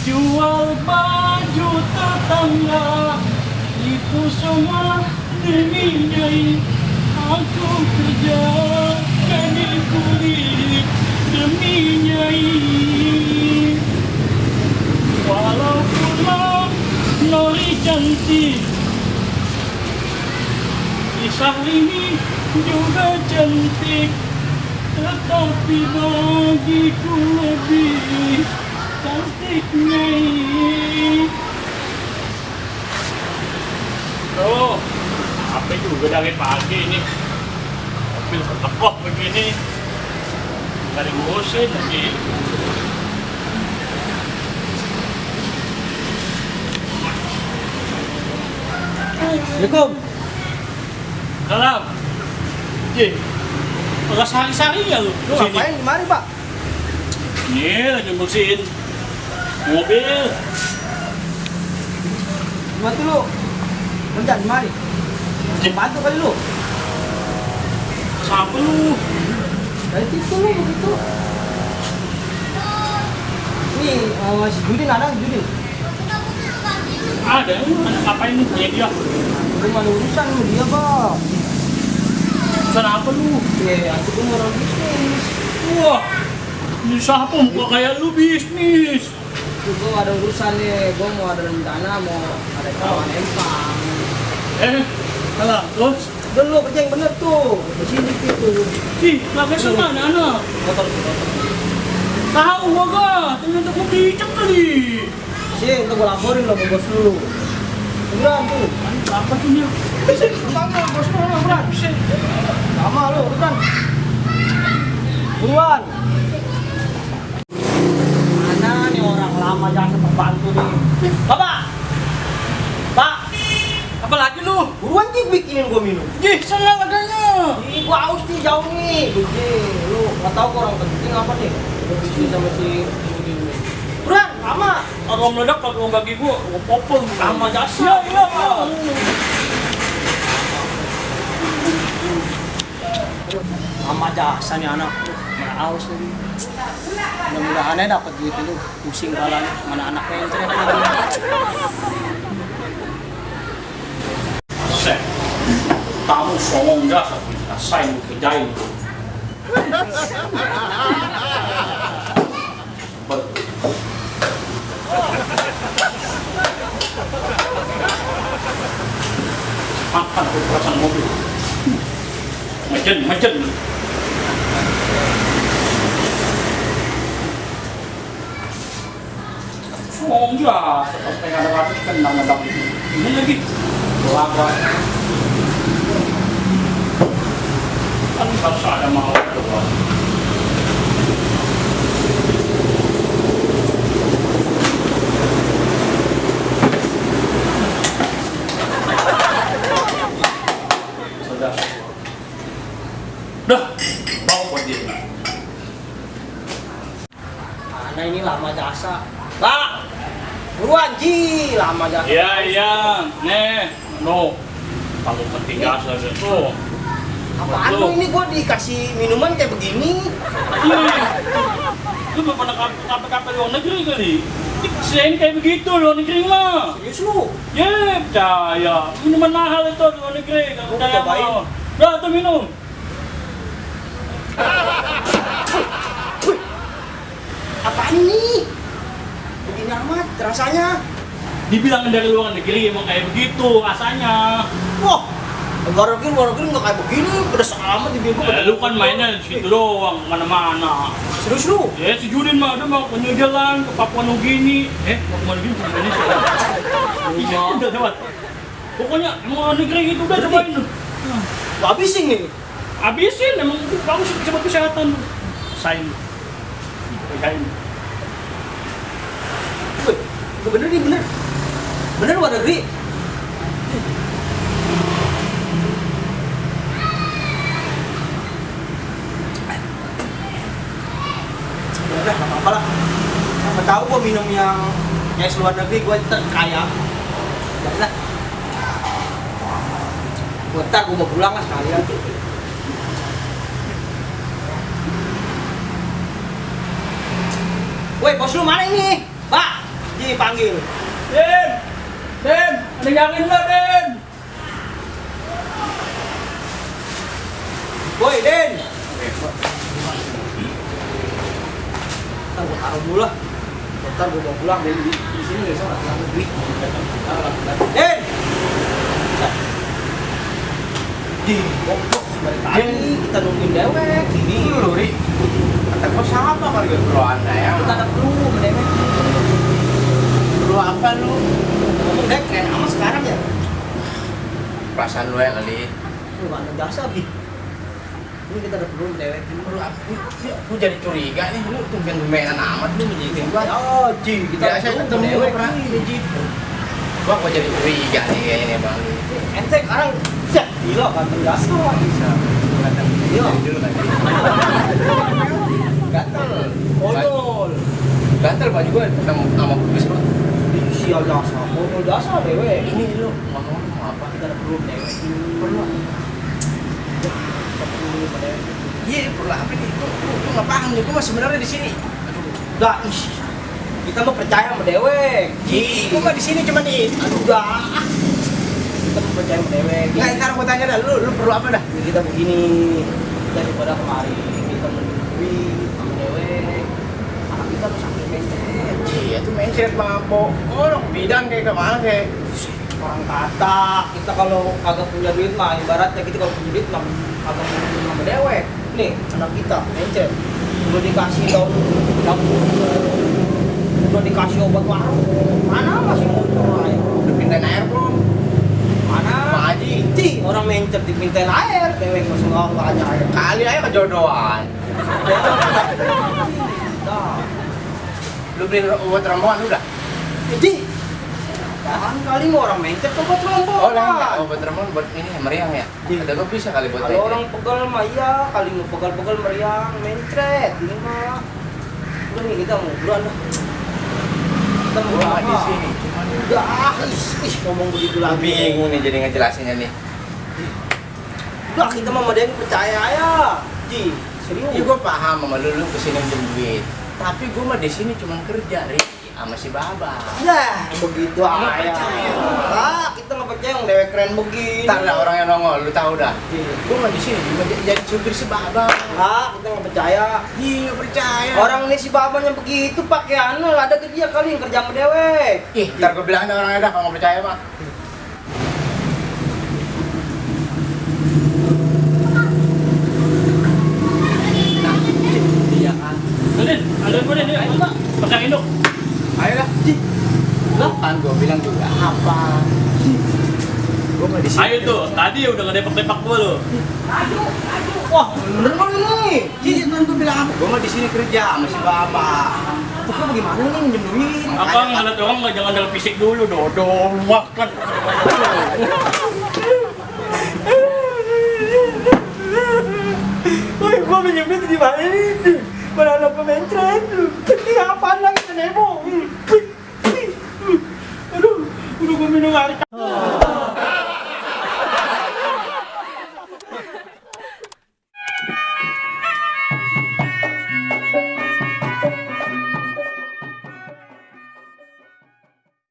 Jual baju tetangga itu semua demi nyai. Aku kerja jadi kulit demi nyai. Walaupun Nori cantik, kisah ini juga cantik, tetapi bagiku lebih cantik nyai. Oh, apa juga dari pagi ini mobil tertepok begini, nggak diurusin lagi. Assalamualaikum. Salam. Ye, nggak sehari-hari ya lu? Lu ngapain di mari, Pak? Ini lagi bersihin mobil. Bantu lu. Kerja di mari. Bantu kali lu. Siapa lu? Dari itu lu begitu. Nih, si Judin ada, Judin. Ada, ngapain nih? Kayak dia. Cuma ada urusan lu dia, Pak. Urusan apa lu? Aku tuh mau bisnis. Wah, ini siapa muka kayak lu bisnis? Gue ada urusan nih, gue mau ada rencana, mau ada kawan empang. Kalah, terus? Udah lu kerja yang bener tuh, di sini gitu. Ih, lagi sama anak. Motor. Tahu gua gak? Ternyata gua bijak kali. Sih, untuk gue laporin lo ke bos lu. Beneran tuh. Apa tuh nya? Bisa, panggil bos lu, beneran. Bisa. Sama lu, beneran. Buruan. Mana nih orang lama jangan pembantu nih. Bapak! Pak! Apa lagi lu? Buruan Cik bikinin gua minum. Ih, salah adanya. Ih, gua haus nih jauh nih. Begini, lu nggak tahu kok orang penting apa nih? Gua bisnis sama si Udin nih. Buruan, lama. Kalau meledak kalau bagi gua popol Lama jasa. Iya. Lama jasa nih anak. Mana haus lagi. Mudah-mudahan aja dapat duit itu. Pusing kalanya. Mana anaknya yang cerita lagi. Set. Kamu songong jasa, rasain kerjain. Makan tuh perasaan mobil. Majen. Songong jasa, sampai nggak ada rasa kenang ada ini lagi. Kelapa. Kan harus ada mau doang. Sudah. Dah, bawa buat dia. Mana ini lama jasa. Pak! Buruan Ji, lama jasa. Iya. Nih, no. Kalau penting jasa itu. Apaan lu ini gua dikasih minuman kayak begini? Lu belum pernah kape-kape luar negeri kali? Selain kayak begitu luar negeri mah. Serius lu? Ya, percaya. Minuman mahal itu di luar negeri. Kalau Gua percaya cobain. mau. Udah, tuh minum. Apaan ini? Begini amat rasanya. Dibilang dari luar negeri emang kayak begitu rasanya. Wah, luar negeri nggak kayak begini, pedas amat di bibir. Lu kan mainnya di situ doang, mana-mana. Serius lu? Ya, si Judin mah ada mau ke New Zealand, ke Papua Nugini. Mau ke mana gitu ke Indonesia? Iya, udah lewat. Pokoknya emang luar negeri gitu udah cobain lu. Lu habisin nih. Habisin, emang itu bagus bisa buat kesehatan. Sain. Pegain. Wih, bener nih, bener. Bener luar negeri. Udah, nggak apa-apa lah. Siapa tahu gua minum yang Guys, luar negeri gue kaya. Jangan lah. Bentar gue mau pulang lah sekalian. Woi, bos lu mana ini? Pak, dipanggil. Den! Den! Ada yang yakin lo, Den! Woi, Den. Ntar gue taruh dulu lah. Ntar gue mau pulang dari di sini nggak bisa nggak duit. Den. Di, goblok. Dari tadi kita nungguin dewek. Ini Lu, Ri. Kata gua siapa kali gak perlu anda ya? kita ada perlu sama dewek. Perlu apa lu? Ngomong dek kayak sama sekarang ya. Perasaan lu ya kali. Lu gak ada jasa bi. Ini kita ada perlu sama dewek. Perlu apa? Lu jadi curiga nih, lu tumben-tumbenan amat lu menjitin gua. Oh, Ji, kita Biasa ada perlu ketemu sama dewek. pernah. Iya, Ji. Gua jadi curiga nih kayaknya nih bang. Ente sekarang siap gila kan jasa. Bisa. Iya. Dari dulu kan. Gatel. Odol. Gatel baju gua ketemu sama bubis lu. Sial jasa, odol jasa dewek. Ini lu mau apa? Kita ada perlu sama dewek. Perlu. Kita perlu sama dewek. Iya, perlu apa nih? Gua nggak paham nih. Gua mah sebenarnya di sini. Udah, ih. Kita mau percaya sama dewek. Gua mah di sini cuma nih. Aduh, udah. Kita mau percaya sama dewek. Nggak, ntar gua tanya dah, lu perlu apa dah? Kita begini, daripada kemarin kita menunggu sama dewek. Anak kita tuh sampai mencet. Iya tuh mencet mampu. Oh, bidan kayak kemana kayak? Orang kata kita kalau kagak punya duit mah ibaratnya kita kalau punya duit mah kagak punya duit sama dewek. Nih anak kita mencet. Udah dikasih daun dapur, udah dikasih obat warung. Mana masih motor aja. Udah pindahin air belum? Mana? Pak Haji. Ci, orang mencet dipintain air, dewek masih nggak ada air. Kali aja kejodohan. Nah, Lu beli obat ramuan udah? jadi jangan kali mau orang mencet ke obat rombongan. Oh, lah, obat ramuan buat ini meriang ya? Iya. Kata gua bisa kali buat Kalau ini. orang pegal mah iya, kali mau pegal-pegal meriang, mencret, ini mah. Udah nih kita mau buruan dah. Kita mau Gua mah apa? di sini, cuman Udah, ih, ngomong begitu gua lagi. bingung nih jadi ngejelasinnya nih. Udah kita mah ada yang percaya ya, Ji. Serius. Iya gua paham sama lu kesini minjem duit. Tapi gua mah di sini cuman kerja, Ri, sama si Baba. Nah, begitu Nggak aja. percaya. Ah, kita nggak percaya yang dewek keren begini. Ntar ada orang yang nongol, lu tahu dah. Ji. Gua mah di sini cuma jadi supir si Baba. Ah, kita nggak percaya. Iya, nggak percaya. Orang ini si babanya begitu pakaiannya ada ke dia kali yang kerja sama dewek. Ih, ntar gua bilang ada orangnya dah kalau nggak percaya mah. Iya kan. Den, ada gue Den, ayo Pak. Pasang induk. Ayo lah. Lah kan gua bilang juga apa? Gua mah di sini. Ayo tuh, tadi udah ngedepak-depak gue lo. Wah, bener kali ini. Jadi kan gua bilang apa? Gua mah di sini kerja sama si Bapak. Tapi bagaimana nih minjem duit? Apa ngeliat orang nggak jangan dalam fisik dulu, dodol makan. Woi, gua minjem duit di mana nih? Mana ada pemencret? Ini apaan lagi Nemo? Aduh, udah gua minum air